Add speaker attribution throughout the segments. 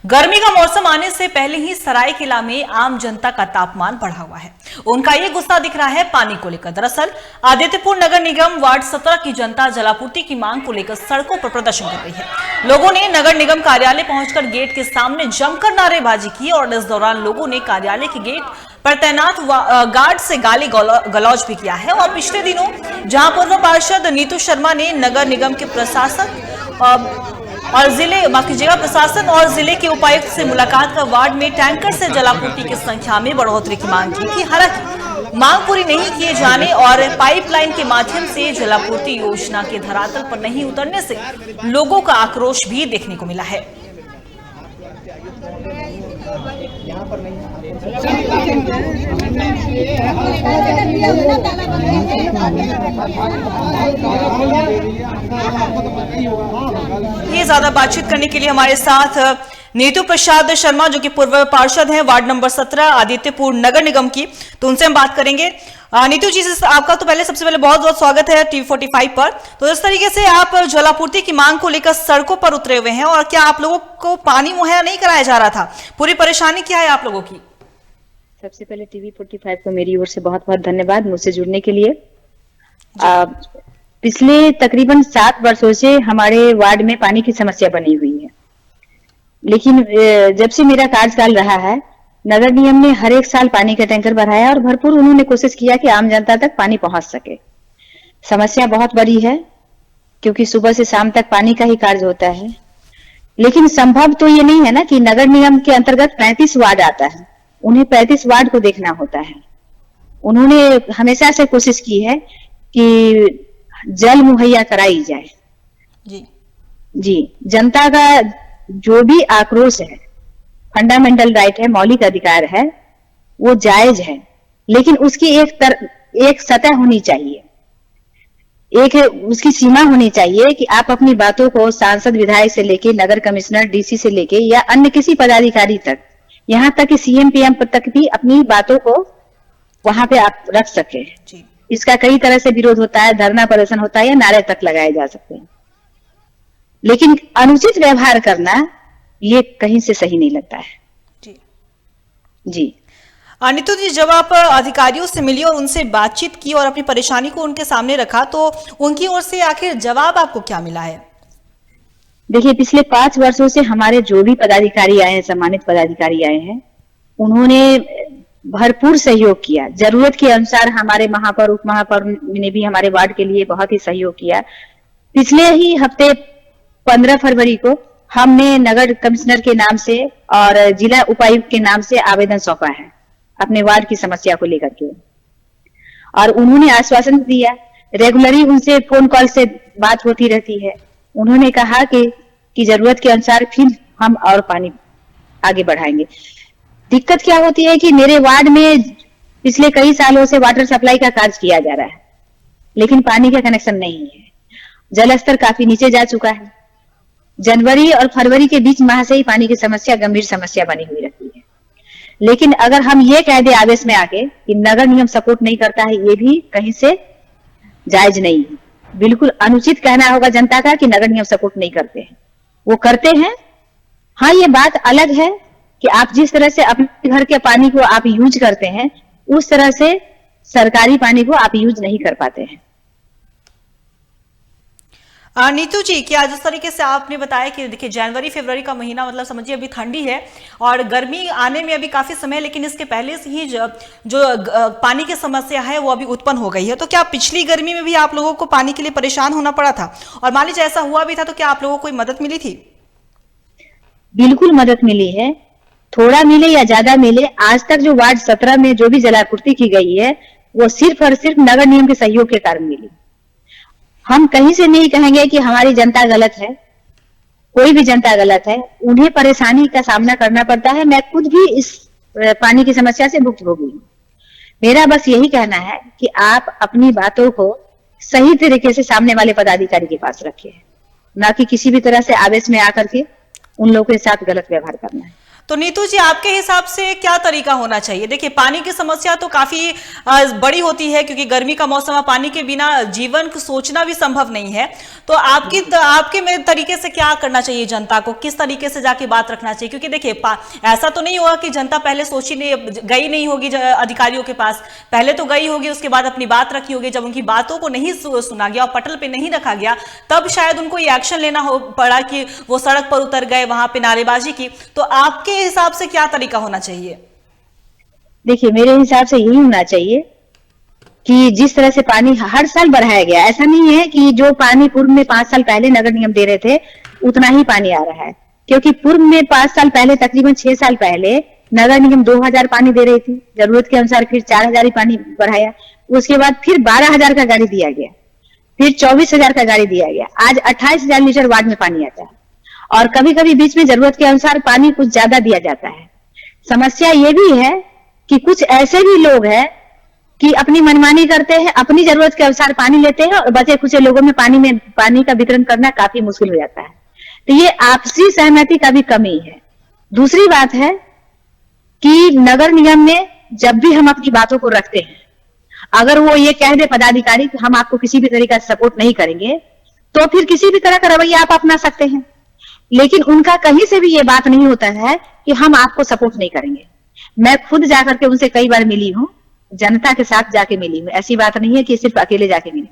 Speaker 1: गर्मी का मौसम आने से पहले ही सरायकेला में आम जनता का तापमान बढ़ा हुआ है। उनका ये गुस्सा दिख रहा है पानी को लेकर। दरअसल आदित्यपुर नगर निगम वार्ड 17 की जनता जलापूर्ति की मांग को लेकर सड़कों पर प्रदर्शन कर रही है। लोगों ने नगर निगम कार्यालय पहुंचकर गेट के सामने जमकर नारेबाजी की और इस दौरान लोगों ने कार्यालय के गेट पर तैनात गार्ड से गाली गलौज भी किया है। और पिछले दिनों जहां पूर्व पार्षद नीतू शर्मा ने नगर निगम के प्रशासन और जिला प्रशासन और जिले के उपायुक्त से मुलाकात कर वार्ड में टैंकर से जलापूर्ति की संख्या में बढ़ोतरी की मांग की थी। हालांकि मांग पूरी नहीं किए जाने और पाइपलाइन के माध्यम से जलापूर्ति योजना के धरातल पर नहीं उतरने से लोगों का आक्रोश भी देखने को मिला है। ये ज्यादा बातचीत करने के लिए हमारे साथ नीतू प्रसाद शर्मा जो कि पूर्व पार्षद हैं वार्ड नंबर 17 आदित्यपुर नगर निगम की, तो उनसे हम बात करेंगे। नीतू जी, आपका तो सबसे पहले बहुत बहुत स्वागत है टीवी 45 पर। तो इस तरीके से आप जलापूर्ति की मांग को लेकर सड़कों पर उतरे हुए हैं और क्या आप लोगों को पानी मुहैया नहीं कराया जा रहा था? पूरी परेशानी क्या है आप लोगों की?
Speaker 2: सबसे पहले टीवी 45 को मेरी ओर से बहुत बहुत धन्यवाद मुझसे जुड़ने के लिए। पिछले तकरीबन 7 वर्षों से हमारे वार्ड में पानी की समस्या बनी हुई है, लेकिन जब से मेरा कार्यकाल रहा है नगर निगम ने हर एक साल पानी का टैंकर बढ़ाया और भरपूर उन्होंने कोशिश किया कि आम जनता तक पानी पहुंच सके। समस्या बहुत बड़ी है क्योंकि सुबह से शाम तक पानी का ही कार्य होता है, लेकिन संभव तो ये नहीं है ना कि नगर निगम के अंतर्गत 35 वार्ड आता है, उन्हें 35 वार्ड को देखना होता है। उन्होंने हमेशा से कोशिश की है कि जल मुहैया कराई जाए। जी, जनता का जो भी आक्रोश है, फंडामेंटल राइट है, मौलिक अधिकार है, वो जायज है, लेकिन उसकी एक सतह होनी चाहिए, एक उसकी सीमा होनी चाहिए कि आप अपनी बातों को सांसद विधायक से लेके नगर कमिश्नर डीसी से लेके या अन्य किसी पदाधिकारी तक, यहाँ तक कि सीएम पीएम तक भी अपनी बातों को वहां पे आप रख सके। इसका कई तरह से विरोध होता है, धरना प्रदर्शन होता है या नारे तक लगाए जा सकते हैं, लेकिन अनुचित व्यवहार करना ये कहीं से सही नहीं लगता है। जी
Speaker 1: नीतू जी, जब आप अधिकारियों से मिली और उनसे बातचीत की और अपनी परेशानी को उनके सामने रखा, तो उनकी ओर से आखिर जवाब आपको क्या मिला है?
Speaker 2: देखिए, पिछले 5 वर्षों से हमारे जो भी पदाधिकारी आए हैं, सम्मानित पदाधिकारी आए हैं, उन्होंने भरपूर सहयोग किया। जरूरत के अनुसार हमारे महापौर उप महापौर ने भी हमारे वार्ड के लिए बहुत ही सहयोग किया। पिछले ही हफ्ते 15 फरवरी को हमने नगर कमिश्नर के नाम से और जिला उपायुक्त के नाम से आवेदन सौंपा है अपने वार्ड की समस्या को लेकर के, और उन्होंने आश्वासन दिया। रेगुलरली उनसे फोन कॉल से बात होती रहती है। उन्होंने कहा कि जरूरत के अनुसार फिर हम और पानी आगे बढ़ाएंगे। दिक्कत क्या होती है कि मेरे वार्ड में पिछले कई सालों से वाटर सप्लाई का कार्य किया जा रहा है, लेकिन पानी का कनेक्शन नहीं है। जल स्तर काफी नीचे जा चुका है। जनवरी और फरवरी के बीच माह से ही पानी की समस्या गंभीर समस्या बनी हुई रहती है। लेकिन अगर हम ये कह दे आदेश में आके कि नगर निगम सपोर्ट नहीं करता है, ये भी कहीं से जायज नहीं है। बिल्कुल अनुचित कहना होगा जनता का कि नगर निगम सपोर्ट नहीं करते हैं। वो करते हैं। हाँ, ये बात अलग है कि आप जिस तरह से अपने घर के पानी को आप यूज करते हैं, उस तरह से सरकारी पानी को आप यूज नहीं कर पाते हैं।
Speaker 1: नीतू जी, क्या जिस तरीके से आपने बताया कि देखिए जनवरी फरवरी का महीना मतलब समझिए अभी ठंडी है और गर्मी आने में अभी काफी समय, लेकिन इसके पहले से ही जो पानी की समस्या है वो अभी उत्पन्न हो गई है। तो क्या पिछली गर्मी में भी आप लोगों को पानी के लिए परेशान होना पड़ा था? और मान लीजिए ऐसा हुआ भी था तो क्या आप लोगों को कोई मदद मिली थी?
Speaker 2: बिल्कुल मदद मिली है, थोड़ा मिले या ज्यादा मिले। आज तक जो वार्ड 17 में जो भी जलापूर्ति की गई है वो सिर्फ और सिर्फ नगर निगम के सहयोग के कारण मिली। हम कहीं से नहीं कहेंगे कि हमारी जनता गलत है, कोई भी जनता गलत है। उन्हें परेशानी का सामना करना पड़ता है। मैं खुद भी इस पानी की समस्या से भुक्तभोगी हूँ। मेरा बस यही कहना है कि आप अपनी बातों को सही तरीके से सामने वाले पदाधिकारी के पास रखिए, ना कि किसी भी तरह से आवेश में आकर के उन लोगों के साथ गलत व्यवहार करना है।
Speaker 1: तो नीतू जी, आपके हिसाब से क्या तरीका होना चाहिए? देखिए, पानी की समस्या तो काफी बड़ी होती है, क्योंकि गर्मी का मौसम है, पानी के बिना जीवन को सोचना भी संभव नहीं है। तो आपके मेरे तरीके से क्या करना चाहिए? जनता को किस तरीके से जाके बात रखना चाहिए? क्योंकि देखिए, ऐसा तो नहीं होगा कि जनता पहले सोची नहीं, गई नहीं होगी अधिकारियों के पास, पहले तो गई होगी, उसके बाद अपनी बात रखी होगी। जब उनकी बातों को नहीं सुना गया और पटल पे नहीं रखा गया, तब शायद उनको ये एक्शन लेना हो पड़ा कि वो सड़क पर उतर गए, वहां पे नारेबाजी की। तो आपके हिसाब से क्या तरीका होना चाहिए?
Speaker 2: देखिए, मेरे हिसाब से यही होना चाहिए कि जिस तरह से पानी हर साल बढ़ाया गया, ऐसा नहीं है कि जो पानी पूर्व में 5 साल पहले नगर निगम दे रहे थे उतना ही पानी आ रहा है, क्योंकि पूर्व में 5 साल पहले, तकरीबन 6 साल पहले नगर निगम 2000 पानी दे रही थी, जरूरत के अनुसार फिर 4000 ही पानी बढ़ाया, उसके बाद फिर 12000 का गाड़ी दिया गया, फिर 24000 का गाड़ी दिया गया, आज 28000 लीटर वार्ड में पानी आता है। और कभी कभी बीच में जरूरत के अनुसार पानी कुछ ज्यादा दिया जाता है। समस्या ये भी है कि कुछ ऐसे भी लोग हैं कि अपनी मनमानी करते हैं, अपनी जरूरत के अनुसार पानी लेते हैं और बचे कुछ लोगों में पानी का वितरण करना काफी मुश्किल हो जाता है। तो ये आपसी सहमति का भी कमी है। दूसरी बात है कि नगर निगम में जब भी हम अपनी बातों को रखते हैं, अगर वो ये कह दे पदाधिकारी कि हम आपको किसी भी तरीका से सपोर्ट नहीं करेंगे, तो फिर किसी भी तरह का रवैया आप अपना सकते हैं। लेकिन उनका कहीं से भी ये बात नहीं होता है कि हम आपको सपोर्ट नहीं करेंगे। मैं खुद जाकर के उनसे कई बार मिली हूँ, जनता के साथ जाके मिली हूँ, ऐसी बात नहीं है कि सिर्फ अकेले जाके मिली।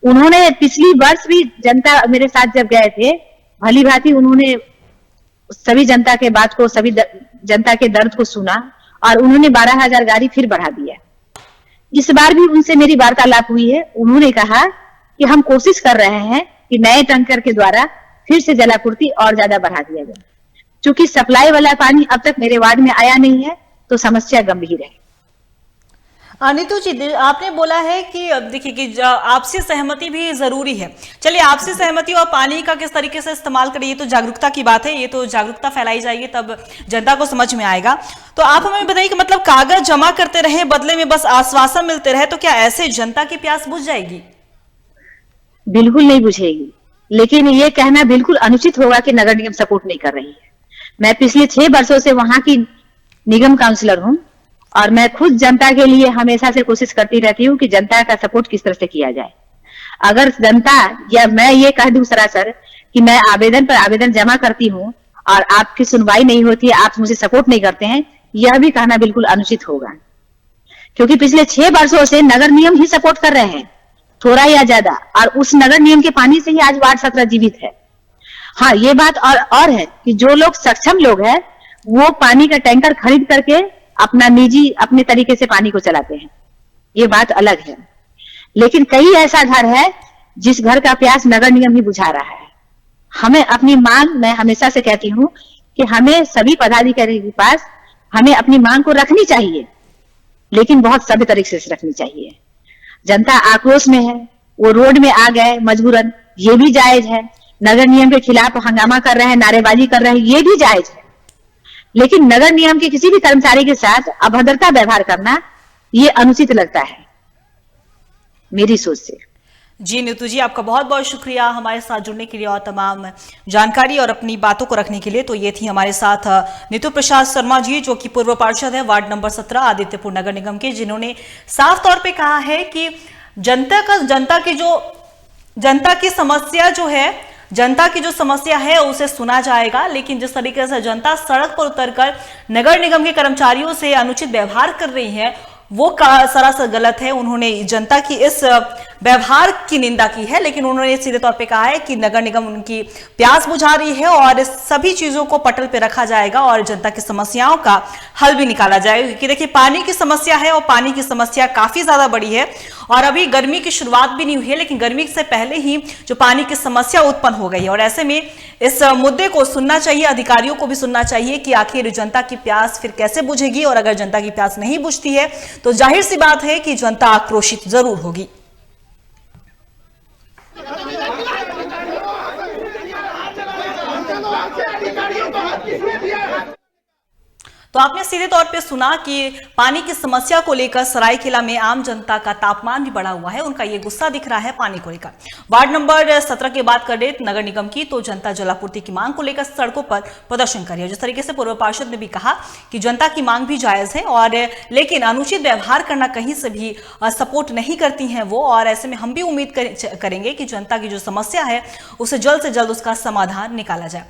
Speaker 2: उन्होंने पिछली वर्ष भी जनता मेरे साथ जब गए थे, भली भांति उन्होंने सभी जनता के बात को, सभी जनता के दर्द को सुना और उन्होंने 12000 गाड़ी फिर बढ़ा दिया। इस बार भी उनसे मेरी वार्तालाप हुई है। उन्होंने कहा कि हम कोशिश कर रहे हैं कि नए टैंकर के द्वारा फिर से जलापूर्ति और ज्यादा बढ़ा दिया जाए। चूंकि सप्लाई वाला पानी अब तक मेरे वार्ड में आया नहीं है, तो समस्या गंभीर है।
Speaker 1: नीतू जी, आपने बोला है कि देखिए कि आपसी सहमति भी जरूरी है। चलिए, आपसी सहमति और पानी का किस तरीके से इस्तेमाल करें, ये तो जागरूकता की बात है, ये तो जागरूकता फैलाई जाएगी तब जनता को समझ में आएगा। तो आप हमें बताइए कि मतलब कागज जमा करते रहे, बदले में बस आश्वासन मिलते रहे, तो क्या ऐसे जनता की प्यास बुझ जाएगी?
Speaker 2: बिल्कुल नहीं बुझेगी, लेकिन ये कहना बिल्कुल अनुचित होगा कि नगर निगम सपोर्ट नहीं कर रही है। मैं पिछले 6 वर्षों से वहां की निगम काउंसलर हूं और मैं खुद जनता के लिए हमेशा से कोशिश करती रहती हूँ कि जनता का सपोर्ट किस तरह से किया जाए। अगर जनता, या मैं ये कह दूं सरासर कि मैं आवेदन पर आवेदन जमा करती हूँ और आपकी सुनवाई नहीं होती है, आप मुझे सपोर्ट नहीं करते हैं, यह भी कहना बिल्कुल अनुचित होगा। क्योंकि पिछले 6 वर्षों से नगर निगम ही सपोर्ट कर रहे हैं, थोड़ा या ज्यादा, और उस नगर निगम के पानी से ही आज वार्ड 17 जीवित है। हाँ, ये बात और है कि जो लोग सक्षम लोग हैं, वो पानी का टैंकर खरीद करके अपना निजी अपने तरीके से पानी को चलाते हैं, ये बात अलग है। लेकिन कई ऐसा घर है जिस घर का प्यास नगर निगम ही बुझा रहा है। हमें अपनी मांग, मैं हमेशा से कहती हूँ कि हमें सभी पदाधिकारी के पास हमें अपनी मांग को रखनी चाहिए, लेकिन बहुत सभ्य तरीके से रखनी चाहिए। जनता आक्रोश में है, वो रोड में आ गए मजबूरन, ये भी जायज है। नगर निगम के खिलाफ हंगामा कर रहे हैं, नारेबाजी कर रहे हैं, ये भी जायज है। लेकिन नगर निगम के किसी भी कर्मचारी के साथ अभद्रता व्यवहार करना ये अनुचित लगता है मेरी सोच से।
Speaker 1: जी नीतू जी, आपका बहुत बहुत शुक्रिया हमारे साथ जुड़ने के लिए और तमाम जानकारी और अपनी बातों को रखने के लिए। तो ये थी हमारे साथ नीतू प्रसाद शर्मा जी, जो कि पूर्व पार्षद है वार्ड नंबर 17 आदित्यपुर नगर निगम के, जिन्होंने साफ तौर पे कहा है कि जनता की जो समस्या है उसे सुना जाएगा, लेकिन जिस तरीके से जनता सड़क पर उतरकर नगर निगम के कर्मचारियों से अनुचित व्यवहार कर रही है, वो सरासर गलत है। उन्होंने जनता की इस व्यवहार की निंदा की है, लेकिन उन्होंने सीधे तौर पे कहा है कि नगर निगम उनकी प्यास बुझा रही है और इस सभी चीजों को पटल पे रखा जाएगा और जनता की समस्याओं का हल भी निकाला जाएगा। क्योंकि देखिए, पानी की समस्या है और पानी की समस्या काफी ज्यादा बड़ी है और अभी गर्मी की शुरुआत भी नहीं हुई है, लेकिन गर्मी से पहले ही जो पानी की समस्या उत्पन्न हो गई है। और ऐसे में इस मुद्दे को सुनना चाहिए, अधिकारियों को भी सुनना चाहिए कि आखिर जनता की प्यास फिर कैसे बुझेगी, और अगर जनता की प्यास नहीं बुझती है तो जाहिर सी बात है कि जनता आक्रोशित जरूर होगी। तो तो आपने सीधे तौर पे सुना कि पानी की समस्या को लेकर सरायकेला में आम जनता का तापमान भी बढ़ा हुआ है। उनका ये गुस्सा दिख रहा है पानी को लेकर। वार्ड नंबर 17 की बात करें नगर निगम की, तो जनता जलापूर्ति की मांग को लेकर सड़कों पर प्रदर्शन कर रही है। जिस तरीके से पूर्व पार्षद ने भी कहा कि जनता की मांग भी जायज है, और लेकिन अनुचित व्यवहार करना कहीं से भी सपोर्ट नहीं करती हैं वो, और ऐसे में हम भी उम्मीद करेंगे कि जनता की जो समस्या है उसे जल्द से जल्द उसका समाधान निकाला जाए।